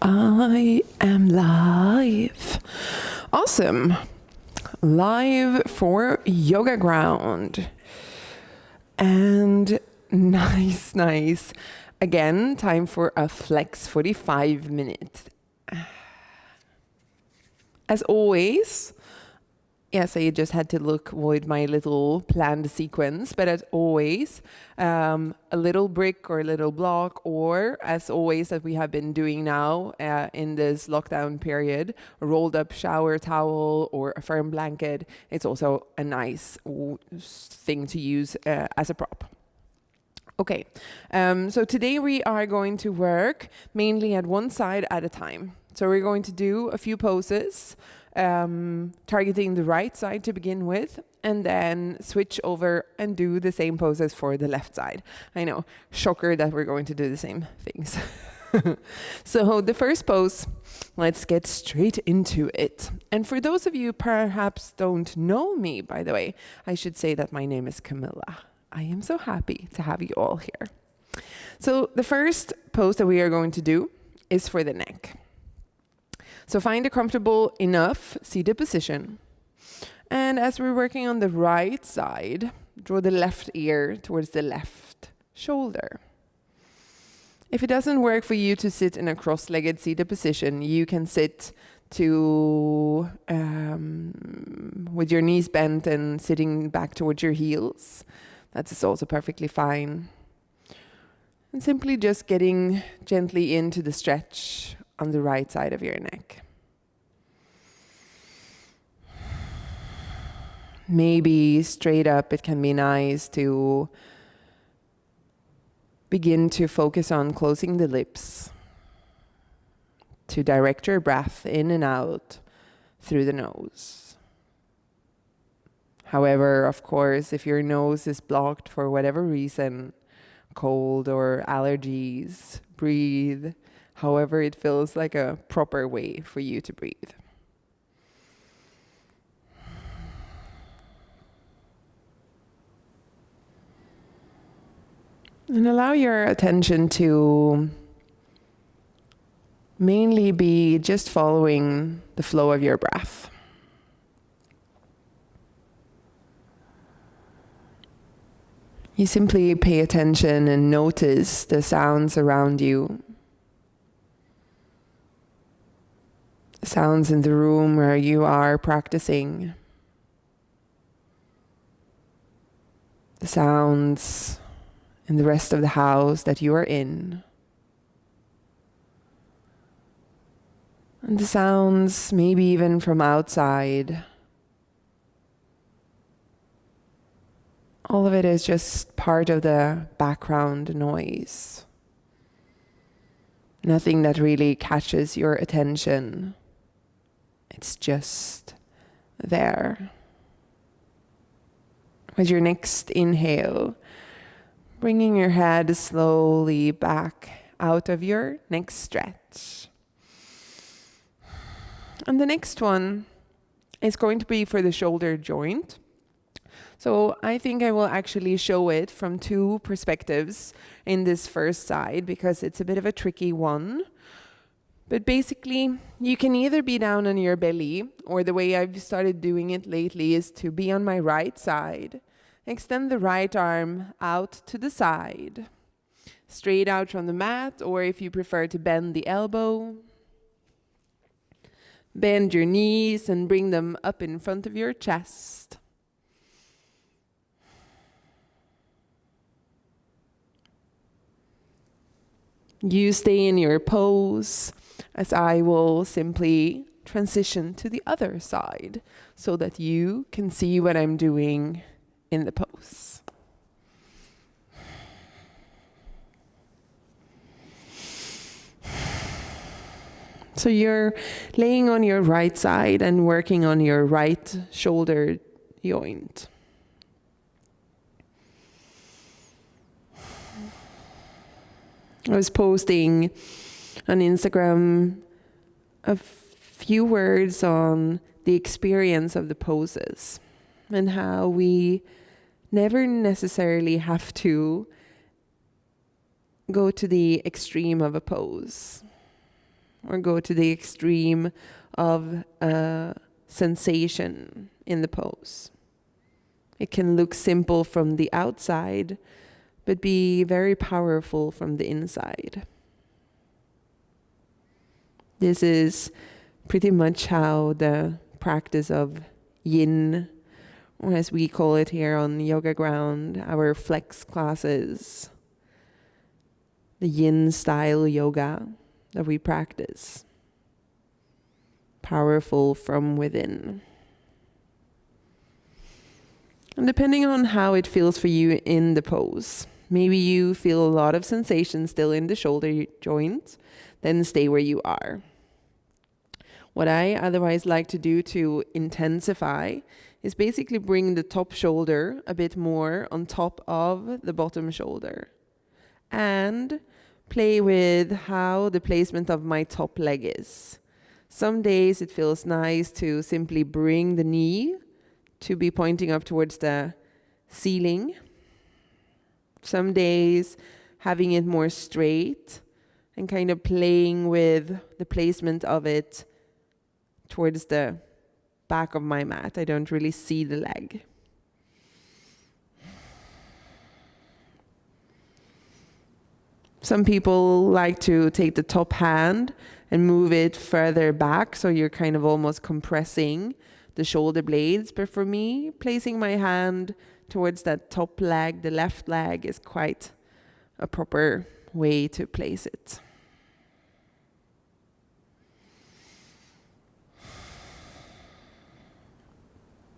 I am live. Awesome. Live for Yogaground. And nice. Again, time for a flex 45 minutes. As always, yes, I just had to look with my little planned sequence, but as always, a little brick or a little block, or as always that we have been doing now in this lockdown period, a rolled up shower towel or a firm blanket. It's also a nice thing to use as a prop. Okay, so today we are going to work mainly at one side at a time. So we're going to do a few poses, targeting the right side to begin with, and then switch over and do the same poses for the left side. I know, shocker that we're going to do the same things. So the first pose, let's get straight into it. And for those of you perhaps don't know me, by the way, I should say that my name is Camilla. I am so happy to have you all here. So the first pose that we are going to do is for the neck. So find a comfortable enough seated position. And as we're working on the right side, draw the left ear towards the left shoulder. If it doesn't work for you to sit in a cross-legged seated position, you can sit to with your knees bent and sitting back towards your heels. That is also perfectly fine. And simply just getting gently into the stretch on the right side of your neck. Maybe straight up, it can be nice to begin to focus on closing the lips, to direct your breath in and out through the nose. However, of course, if your nose is blocked for whatever reason, cold or allergies, breathe however it feels like a proper way for you to breathe. And allow your attention to mainly be just following the flow of your breath. You simply pay attention and notice the sounds around you. Sounds in the room where you are practicing. The sounds in the rest of the house that you are in. And the sounds maybe even from outside. All of it is just part of the background noise. Nothing that really catches your attention. It's just there. With your next inhale, bringing your head slowly back out of your next stretch. And the next one is going to be for the shoulder joint. So I think I will actually show it from two perspectives in this first side because it's a bit of a tricky one. But basically, you can either be down on your belly, or the way I've started doing it lately is to be on my right side. Extend the right arm out to the side, straight out from the mat, or if you prefer to bend the elbow. Bend your knees and bring them up in front of your chest. You stay in your pose as I will simply transition to the other side so that you can see what I'm doing in the pose. So you're laying on your right side and working on your right shoulder joint. I was posting on Instagram a few words on the experience of the poses and how we never necessarily have to go to the extreme of a pose. or go to the extreme of sensation in the pose. It can look simple from the outside, but be very powerful from the inside. This is pretty much how the practice of yin, or as we call it here on Yogaground, our flex classes, the yin style yoga that we practice. Powerful from within. And depending on how it feels for you in the pose, maybe you feel a lot of sensation still in the shoulder joint, then stay where you are. What I otherwise like to do to intensify is basically bring the top shoulder a bit more on top of the bottom shoulder and play with how the placement of my top leg is. Some days it feels nice to simply bring the knee to be pointing up towards the ceiling. Some days having it more straight and kind of playing with the placement of it towards the back of my mat. I don't really see the leg. Some people like to take the top hand and move it further back, so you're kind of almost compressing the shoulder blades. But for me, placing my hand towards that top leg, the left leg, is quite a proper way to place it.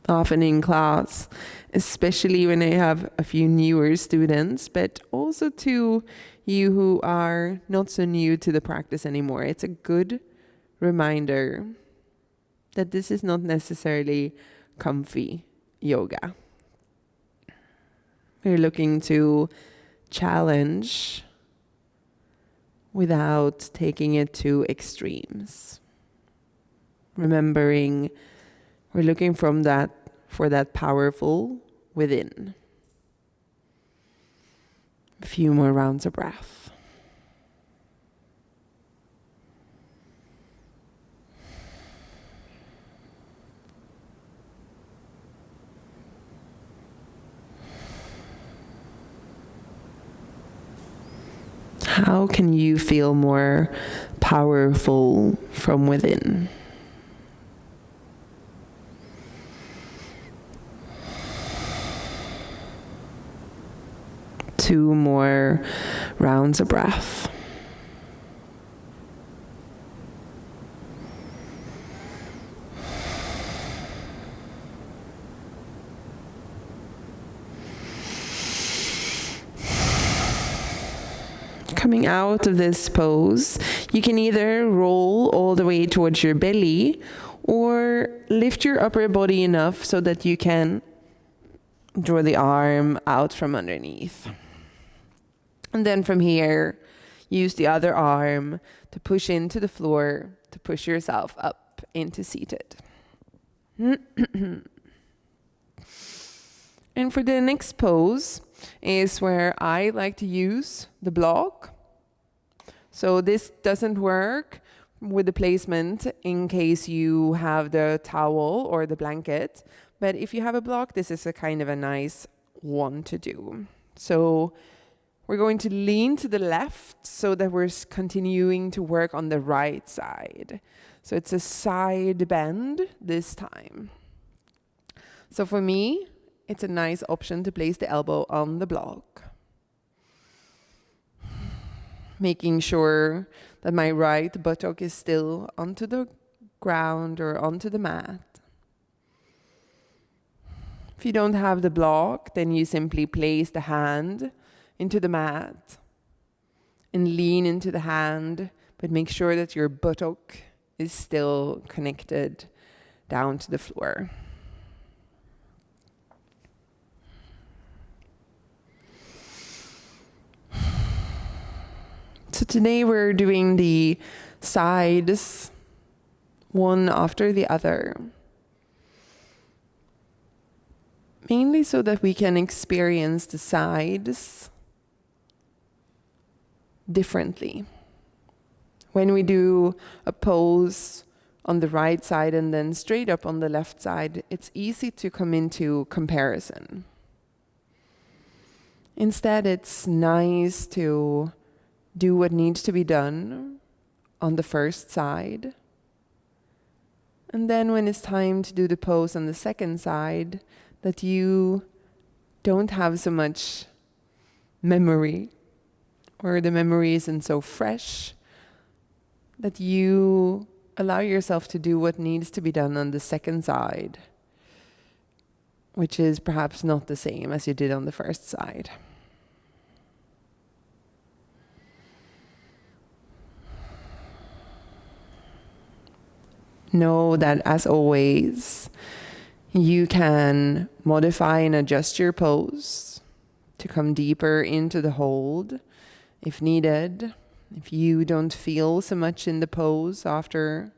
Often in class, especially when I have a few newer students, but also to you who are not so new to the practice anymore, it's a good reminder that this is not necessarily comfy yoga. We're looking to challenge without taking it to extremes. Remembering we're looking for that powerful within. A few more rounds of breath. How can you feel more powerful from within? 2 more rounds of breath. Coming out of this pose, you can either roll all the way towards your belly or lift your upper body enough so that you can draw the arm out from underneath. And then from here, use the other arm to push into the floor, to push yourself up into seated. And for the next pose is where I like to use the block. So this doesn't work with the placement in case you have the towel or the blanket. But if you have a block, this is a kind of a nice one to do. So we're going to lean to the left so that we're continuing to work on the right side. So it's a side bend this time. So for me, it's a nice option to place the elbow on the block. Making sure that my right buttock is still onto the ground or onto the mat. If you don't have the block, then you simply place the hand into the mat and lean into the hand, but make sure that your buttock is still connected down to the floor. So today we're doing the sides one after the other. Mainly so that we can experience the sides differently. When we do a pose on the right side and then straight up on the left side, it's easy to come into comparison. Instead, it's nice to do what needs to be done on the first side. And then when it's time to do the pose on the second side, that you don't have so much memory, or the memory isn't so fresh, that you allow yourself to do what needs to be done on the second side, which is perhaps not the same as you did on the first side. Know that, as always, you can modify and adjust your pose to come deeper into the hold if needed. If you don't feel so much in the pose after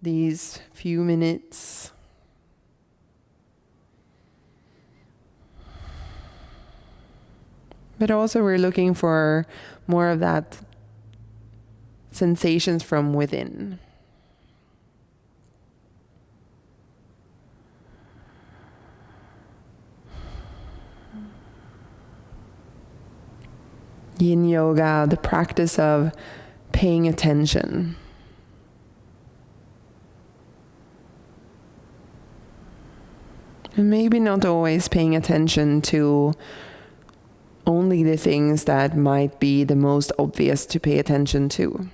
these few minutes. But also we're looking for more of that sensations from within. Yin yoga, the practice of paying attention. And maybe not always paying attention to only the things that might be the most obvious to pay attention to.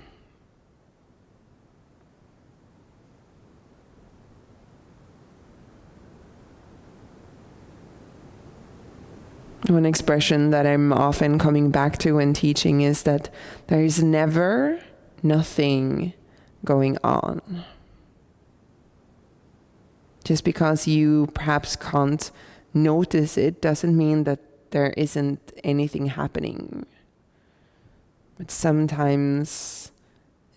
One expression that I'm often coming back to when teaching is that there is never nothing going on. Just because you perhaps can't notice it doesn't mean that there isn't anything happening. But sometimes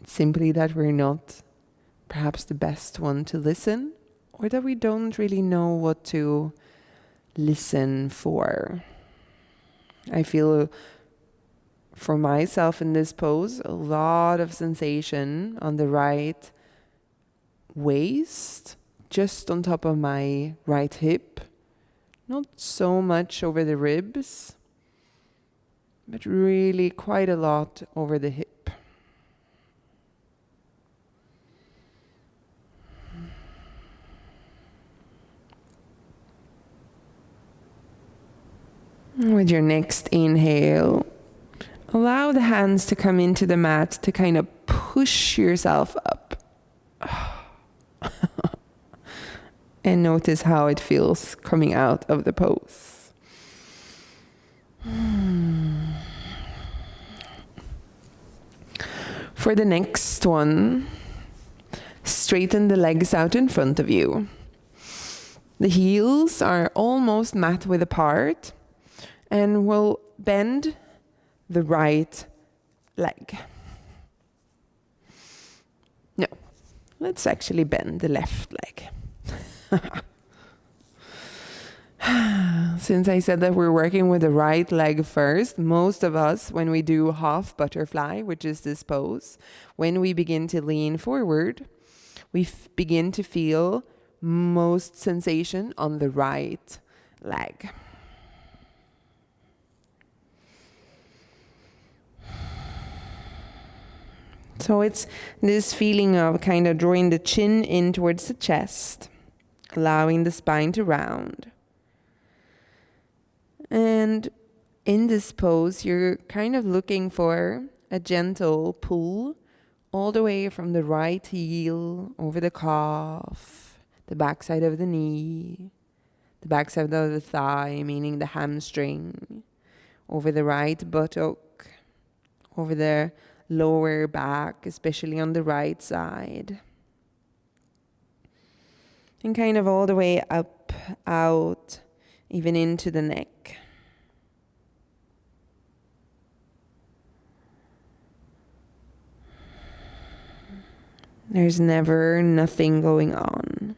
it's simply that we're not perhaps the best one to listen, or that we don't really know what to listen for. I feel for myself in this pose, a lot of sensation on the right waist, just on top of my right hip. Not so much over the ribs, but really quite a lot over the hip. With your next inhale, allow the hands to come into the mat to kind of push yourself up. And notice how it feels coming out of the pose. For the next one, straighten the legs out in front of you. The heels are almost mat width apart, and we'll bend the right leg. No, let's actually bend the left leg. Since I said that we're working with the right leg first, most of us, when we do half butterfly, which is this pose, when we begin to lean forward, we begin to feel most sensation on the right leg. So it's this feeling of kind of drawing the chin in towards the chest, allowing the spine to round. And in this pose, you're kind of looking for a gentle pull all the way from the right heel over the calf, the backside of the knee, the backside of the thigh, meaning the hamstring, over the right buttock, over the lower back, especially on the right side. And kind of all the way up, out, even into the neck. There's never nothing going on.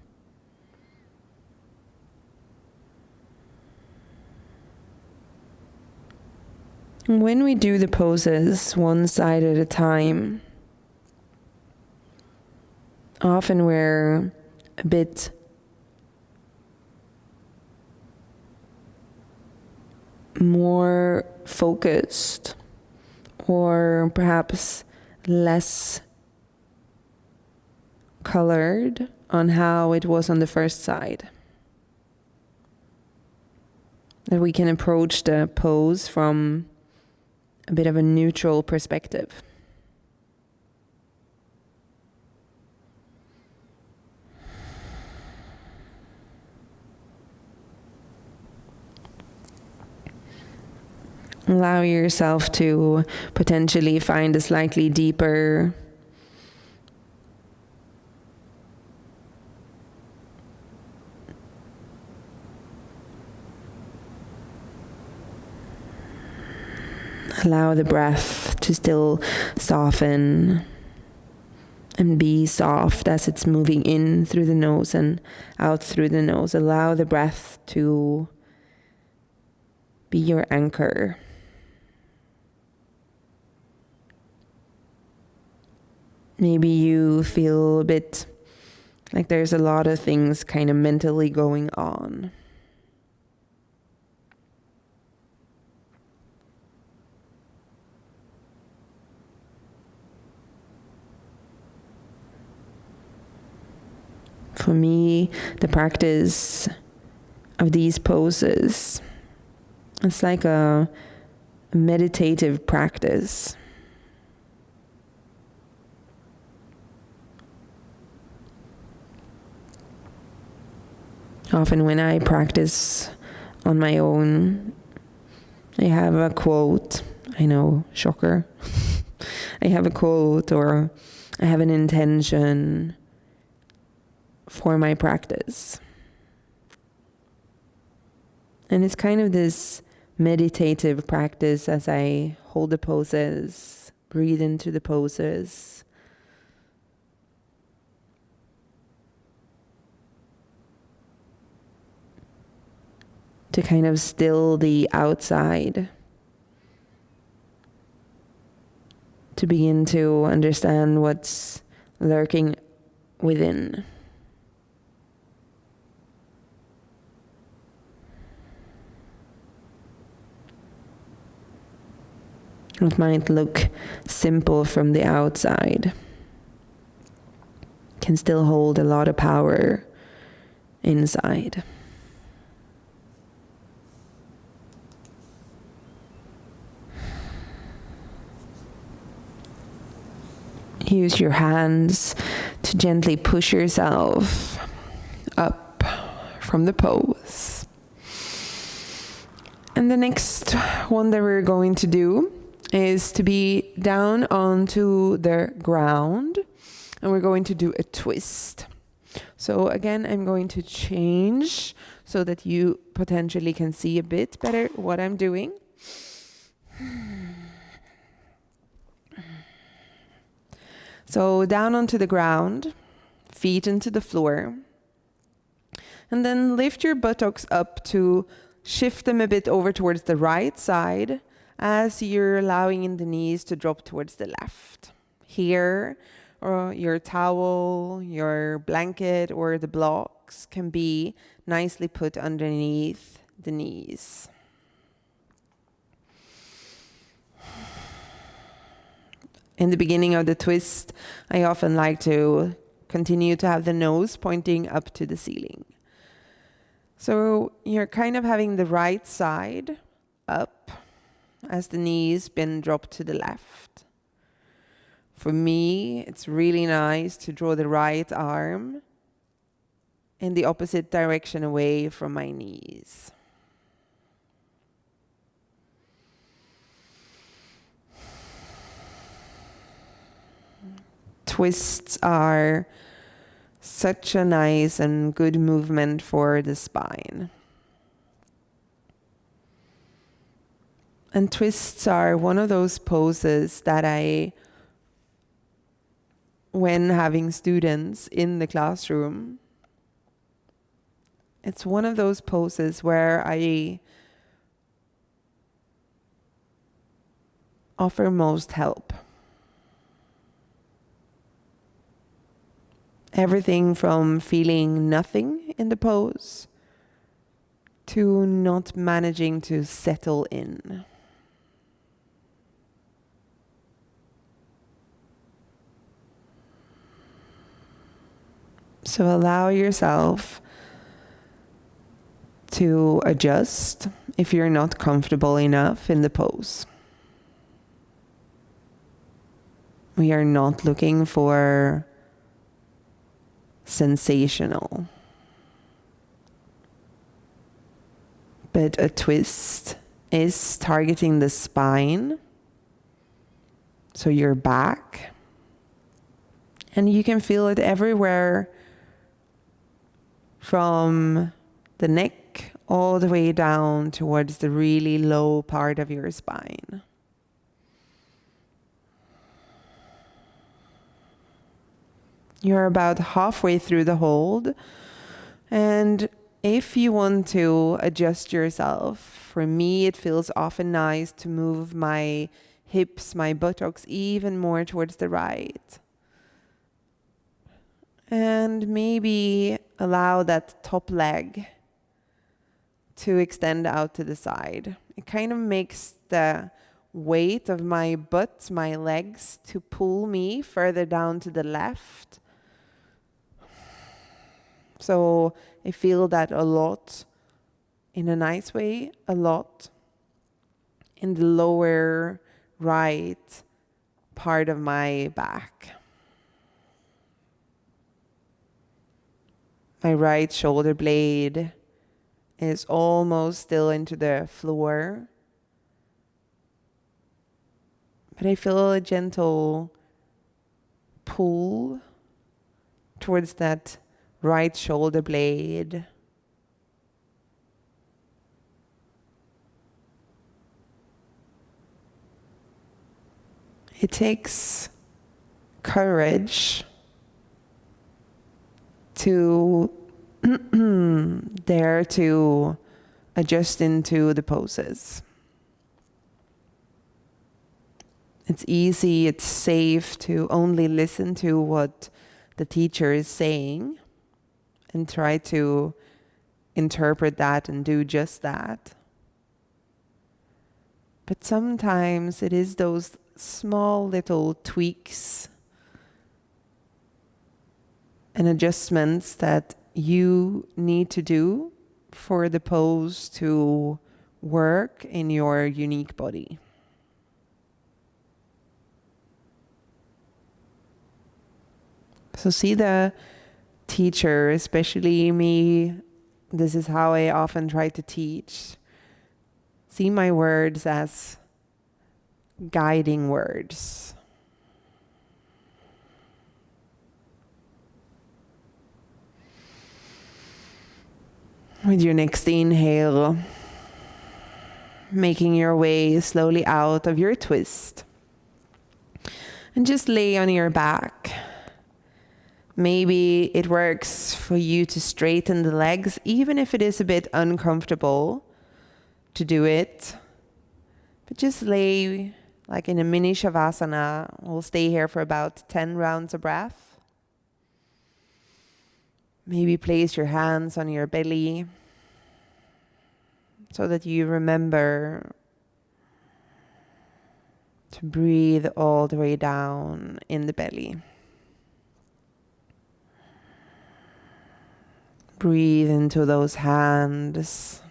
When we do the poses one side at a time, Often we're a bit more focused, or perhaps less colored on how it was on the first side. That we can approach the pose from a bit of a neutral perspective. Allow yourself to potentially find a slightly deeper allow the breath to still soften and be soft as it's moving in through the nose and out through the nose. Allow the breath to be your anchor. Maybe you feel a bit like there's a lot of things kind of mentally going on. For me, the practice of these poses, it's like a meditative practice. Often when I practice on my own, I have a quote. I know, shocker. I have a quote or I have an intention for my practice. And it's kind of this meditative practice as I hold the poses, breathe into the poses. To kind of still the outside. To begin to understand what's lurking within. It might look simple from the outside. Can still hold a lot of power inside. Use your hands to gently push yourself up from the pose. And the next one that we're going to do is to be down onto the ground, and we're going to do a twist. So again, I'm going to change so that you potentially can see a bit better what I'm doing. So down onto the ground, feet into the floor, and then lift your buttocks up to shift them a bit over towards the right side as you're allowing in the knees to drop towards the left. Here, or your towel, your blanket, or the blocks can be nicely put underneath the knees. In the beginning of the twist, I often like to continue to have the nose pointing up to the ceiling. So you're kind of having the right side up as the knees been dropped to the left. For me, it's really nice to draw the right arm in the opposite direction away from my knees. Twists are such a nice and good movement for the spine. And twists are one of those poses that when having students in the classroom, it's one of those poses where I offer most help. Everything from feeling nothing in the pose to not managing to settle in. So allow yourself to adjust if you're not comfortable enough in the pose. We are not looking for sensational, but a twist is targeting the spine, so your back, and you can feel it everywhere from the neck all the way down towards the really low part of your spine. You're about halfway through the hold, and if you want to adjust yourself, for me it feels often nice to move my hips, my buttocks even more towards the right. And maybe allow that top leg to extend out to the side. It kind of makes the weight of my butt, my legs, to pull me further down to the left. So I feel that a lot, in a nice way, a lot in the lower right part of my back. My right shoulder blade is almost still into the floor, but I feel a gentle pull towards that right shoulder blade. It takes courage to dare to adjust into the poses. It's easy, it's safe to only listen to what the teacher is saying and try to interpret that and do just that. But sometimes it is those small little tweaks and adjustments that you need to do for the pose to work in your unique body. So see the teacher, especially me, this is how I often try to teach. See my words as guiding words. With your next inhale, making your way slowly out of your twist. And just lay on your back. Maybe it works for you to straighten the legs, even if it is a bit uncomfortable to do it. But just lay like in a mini Shavasana. We'll stay here for about 10 rounds of breath. Maybe place your hands on your belly so that you remember to breathe all the way down in the belly. Breathe into those hands.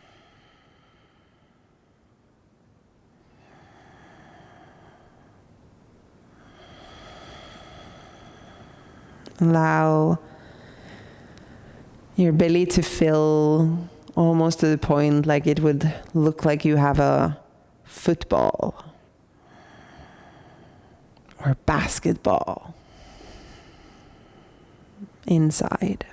Allow your belly to fill almost to the point like it would look like you have a football or basketball inside.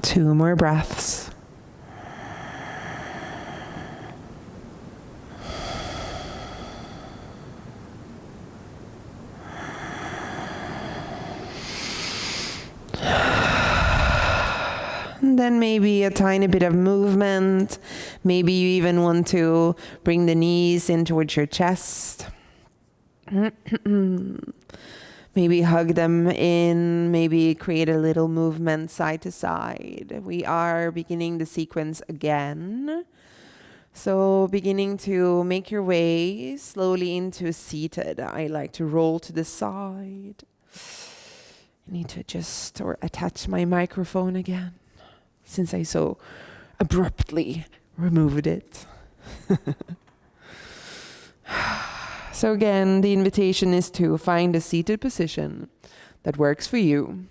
Two more breaths. And then maybe a tiny bit of movement. Maybe you even want to bring the knees in towards your chest. Maybe hug them in, maybe create a little movement side to side. We are beginning the sequence again. So beginning to make your way slowly into seated. I like to roll to the side. I need to adjust or attach my microphone again, since I so abruptly removed it. So again, the invitation is to find a seated position that works for you.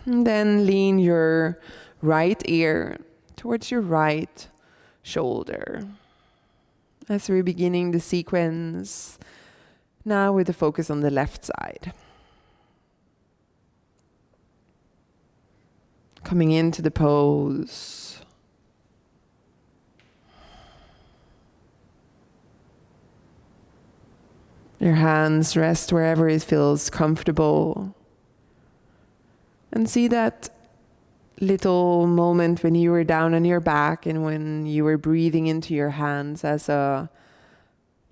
And then lean your right ear towards your right shoulder. As we're beginning the sequence, now with the focus on the left side. Coming into the pose. Your hands rest wherever it feels comfortable. And see that little moment when you were down on your back and when you were breathing into your hands as a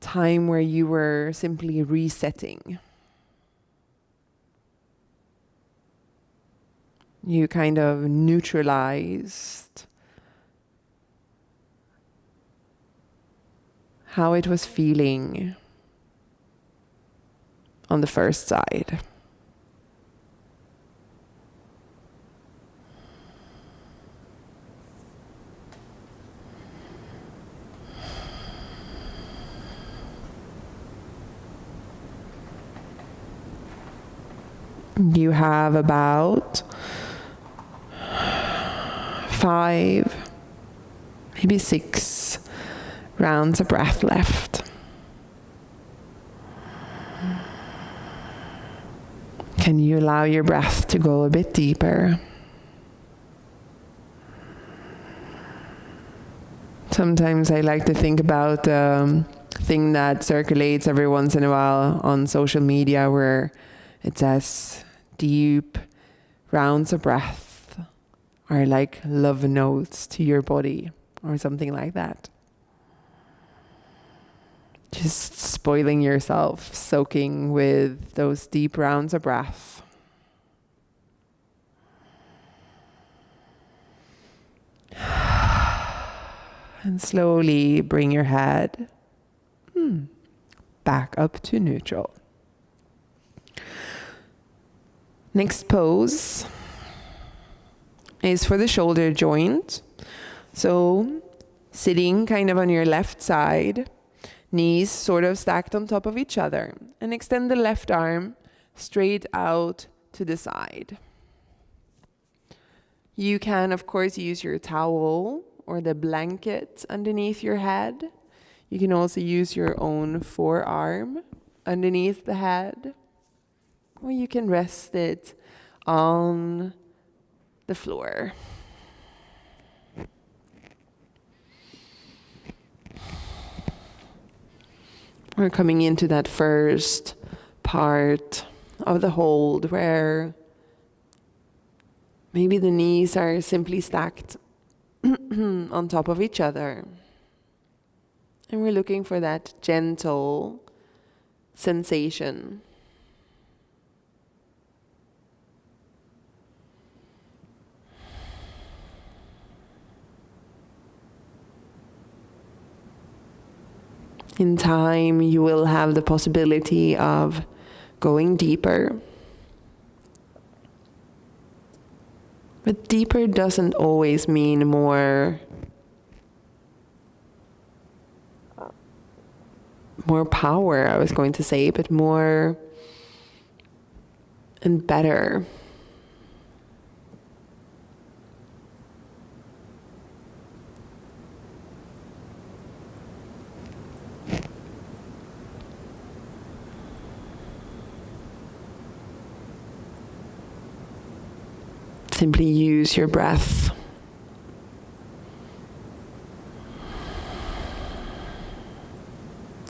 time where you were simply resetting. You kind of neutralized how it was feeling on the first side. You have about 5, maybe 6 rounds of breath left. Can you allow your breath to go a bit deeper? Sometimes I like to think about the thing that circulates every once in a while on social media where it says deep rounds of breath are like love notes to your body or something like that. Just spoiling yourself, soaking with those deep rounds of breath. And slowly bring your head back up to neutral. Next pose is for the shoulder joint. So sitting kind of on your left side, knees sort of stacked on top of each other, and extend the left arm straight out to the side. You can, of course, use your towel or the blanket underneath your head. You can also use your own forearm underneath the head, or you can rest it on the floor. We're coming into that first part of the hold where maybe the knees are simply stacked on top of each other. And we're looking for that gentle sensation. In time, you will have the possibility of going deeper. But deeper doesn't always mean more power, I was going to say, but more and better. Simply use your breath.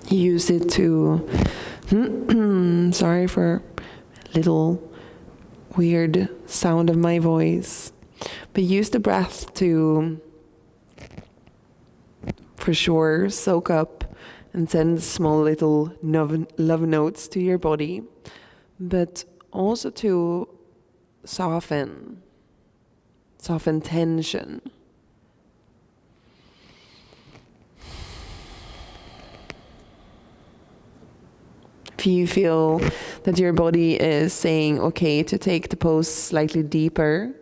Use it to, sorry for a little weird sound of my voice, but use the breath to for sure soak up and send small little love notes to your body, but also to soften tension. If you feel that your body is saying okay to take the pose slightly deeper,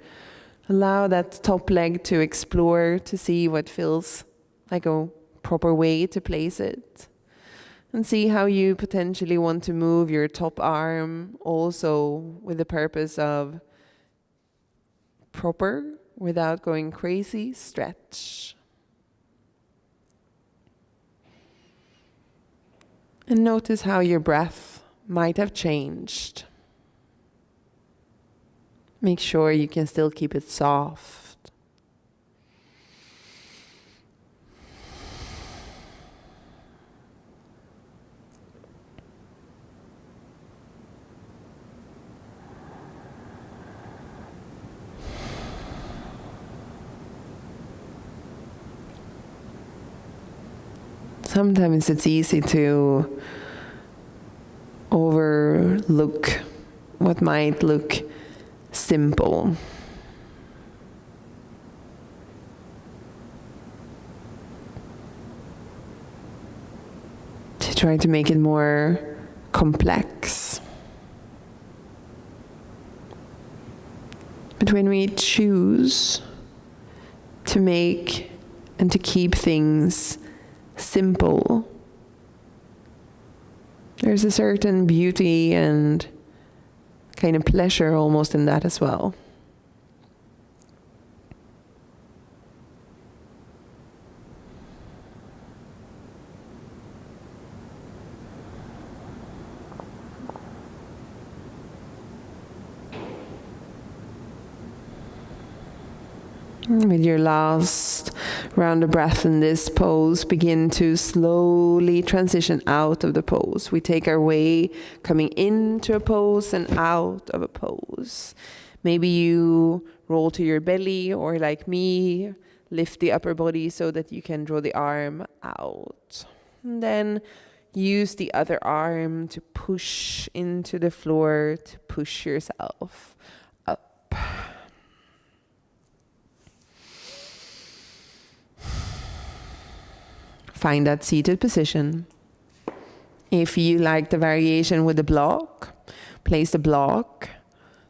allow that top leg to explore, to see what feels like a proper way to place it. And see how you potentially want to move your top arm, also with the purpose of proper, without going crazy, stretch. And notice how your breath might have changed. Make sure you can still keep it soft. Sometimes it's easy to overlook what might look simple. To try to make it more complex. But when we choose to make and to keep things simple, there's a certain beauty and kind of pleasure almost in that as well. With your last round of breath in this pose, begin to slowly transition out of the pose. We take our way coming into a pose and out of a pose. Maybe you roll to your belly, or like me, lift the upper body so that you can draw the arm out. And then use the other arm to push into the floor, to push yourself up. Find that seated position. If you like the variation with the block, place the block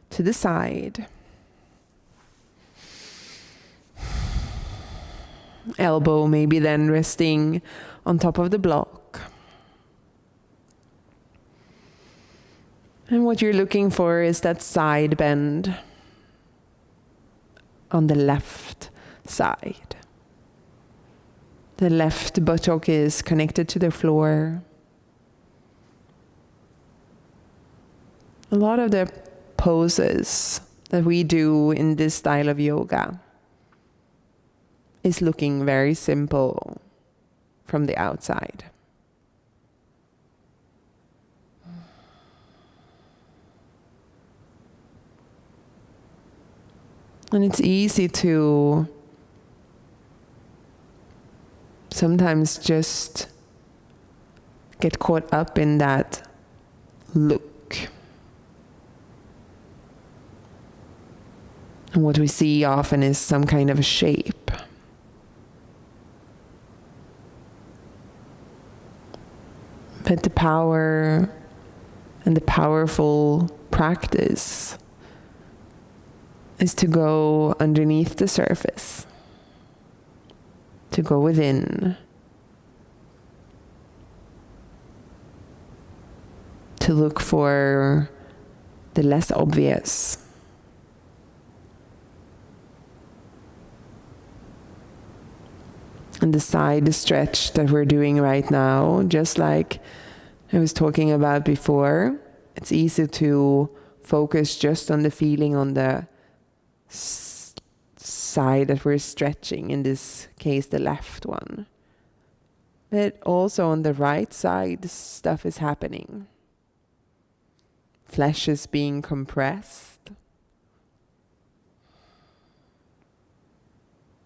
to the side. Elbow maybe then resting on top of the block. And what you're looking for is that side bend on the left side. The left buttock is connected to the floor. A lot of the poses that we do in this style of yoga is looking very simple from the outside. And it's easy to sometimes just get caught up in that look. And what we see often is some kind of a shape. But the power and the powerful practice is to go underneath the surface. To go within, to look for the less obvious. And the side stretch that we're doing right now, just like I was talking about before, it's easy to focus just on the feeling on the side that we're stretching, in this case the left one. But also on the right side, stuff is happening. Flesh is being compressed.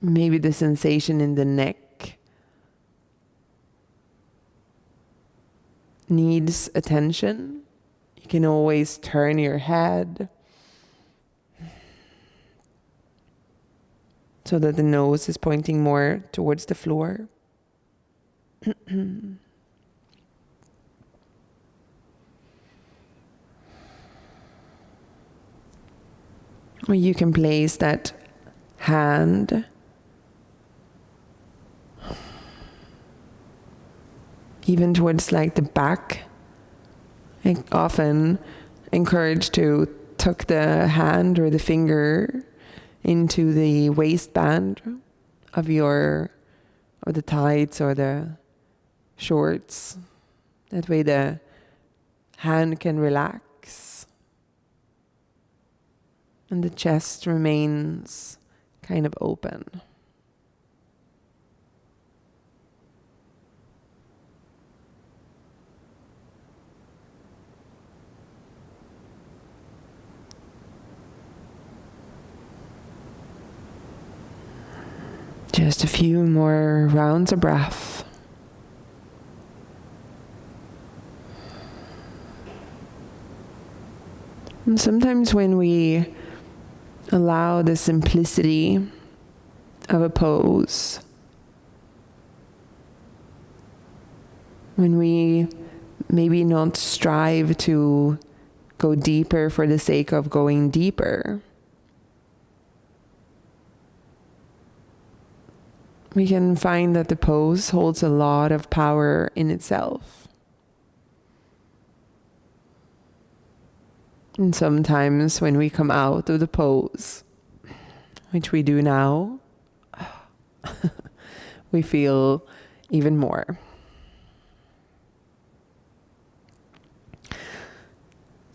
Maybe the sensation in the neck needs attention, you can always turn your head so that the nose is pointing more towards the floor. Or you can place that hand even towards like the back. I often encourage to tuck the hand or the finger into the waistband of the tights or the shorts. That way the hand can relax and the chest remains kind of open. Just a few more rounds of breath. And sometimes when we allow the simplicity of a pose, when we maybe not strive to go deeper for the sake of going deeper, we can find that the pose holds a lot of power in itself. And sometimes when we come out of the pose, which we do now, we feel even more.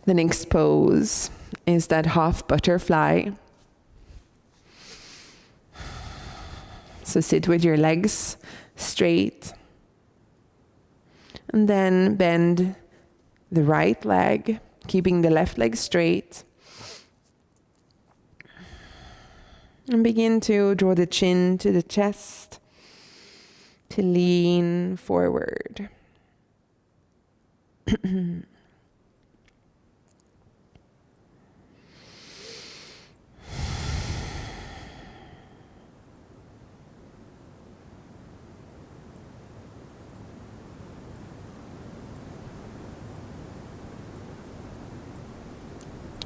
The next pose is that half butterfly. So sit with your legs straight and then bend the right leg, keeping the left leg straight. And begin to draw the chin to the chest, to lean forward.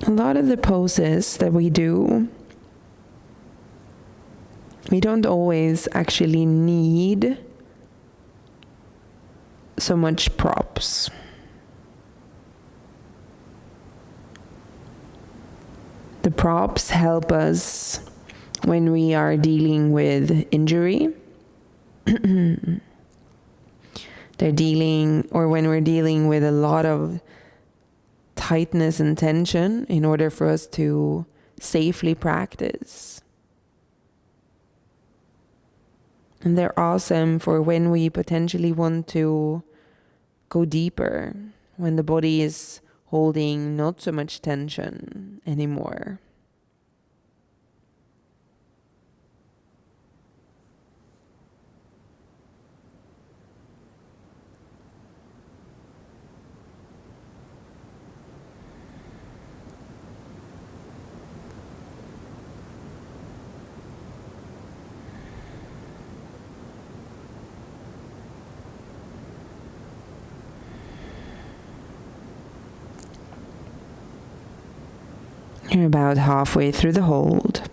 A lot of the poses that we do, we don't always actually need so much props. The props help us when we are dealing with injury. When we're dealing with a lot of tightness and tension in order for us to safely practice. And they're awesome for when we potentially want to go deeper, when the body is holding not so much tension anymore. You're about halfway through the hold.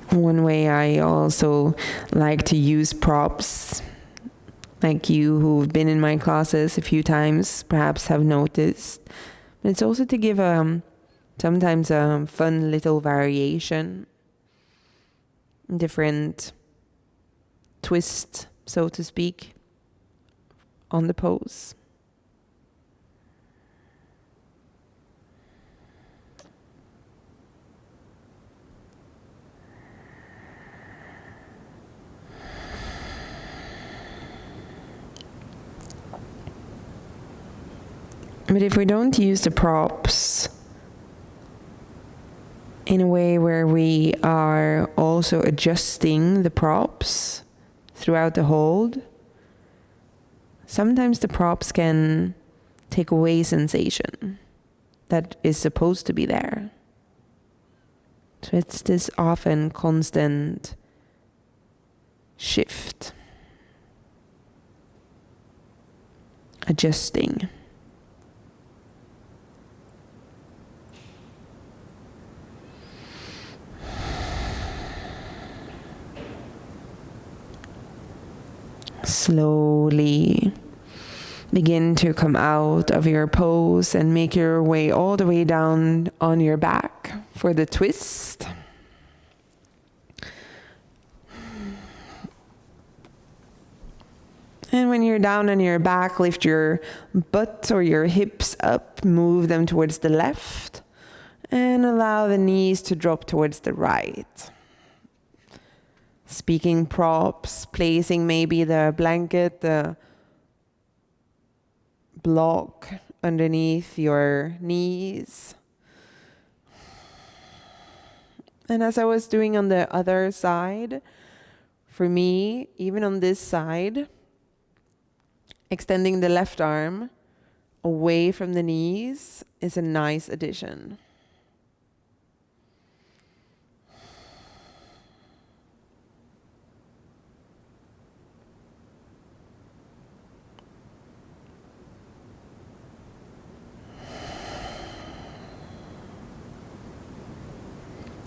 One way I also like to use props, like you who've been in my classes a few times perhaps have noticed, but it's also to give sometimes a fun little variation, different twist, so to speak, on the pose. But if we don't use the props in a way where we are also adjusting the props throughout the hold, sometimes the props can take away sensation that is supposed to be there. So it's this often constant shift, adjusting. Slowly begin to come out of your pose and make your way all the way down on your back for the twist. And when you're down on your back, lift your butt or your hips up, move them towards the left, and allow the knees to drop towards the right. Speaking props, placing maybe the blanket, the block underneath your knees. And as I was doing on the other side, for me, even on this side, extending the left arm away from the knees is a nice addition.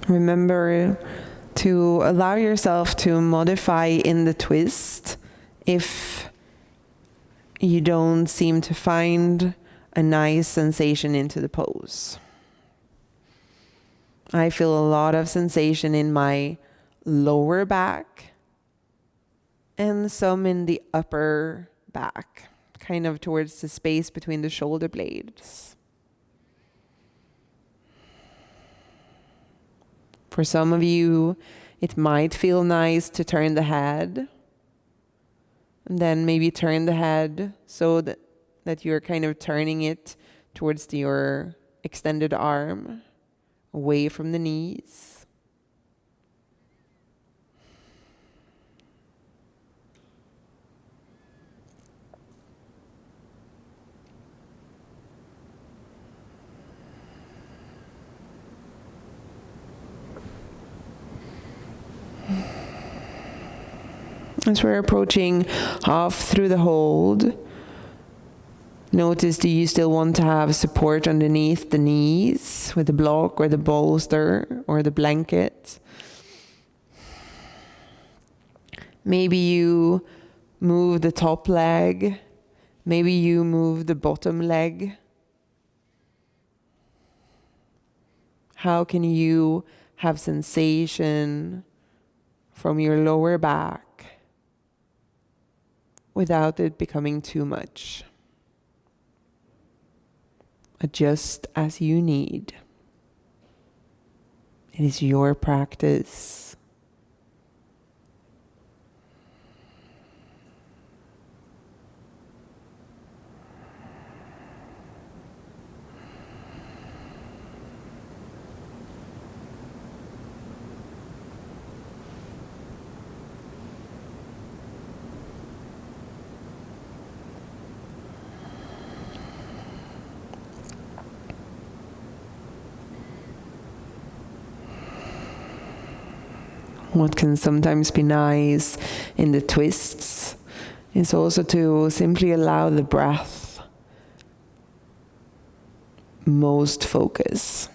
Remember to allow yourself to modify in the twist if you don't seem to find a nice sensation into the pose. I feel a lot of sensation in my lower back and some in the upper back, kind of towards the space between the shoulder blades. For some of you, it might feel nice to turn the head, and then maybe turn the head so that you're kind of turning it towards your extended arm, away from the knees. As we're approaching half through the hold, notice, do you still want to have support underneath the knees with the block or the bolster or the blanket? Maybe you move the top leg. Maybe you move the bottom leg. How can you have sensation from your lower back without it becoming too much? Adjust as you need. It is your practice. What can sometimes be nice in the twists is also to simply allow the breath most focus,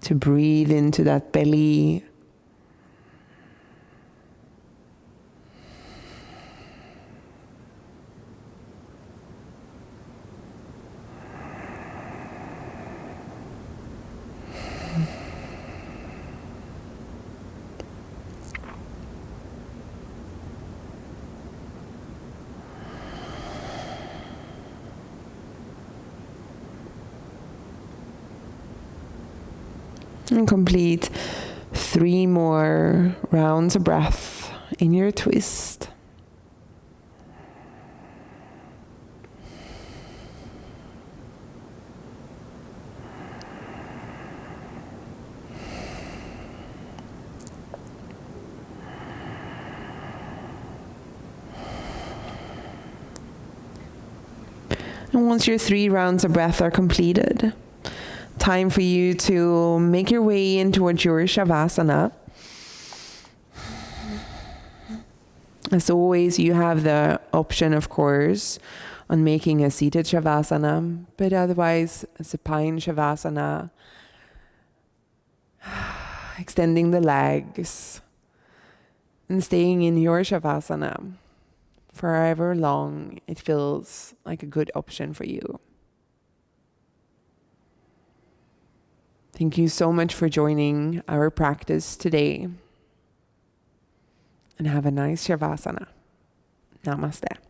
to breathe into that belly, and complete 3 more rounds of breath in your twist. once your 3 rounds of breath are completed, time for you to make your way in towards your Shavasana. As always, you have the option, of course, on making a seated Shavasana, but otherwise, a supine Shavasana, extending the legs, and staying in your Shavasana for however long it feels like a good option for you. Thank you so much for joining our practice today. And have a nice Shavasana. Namaste.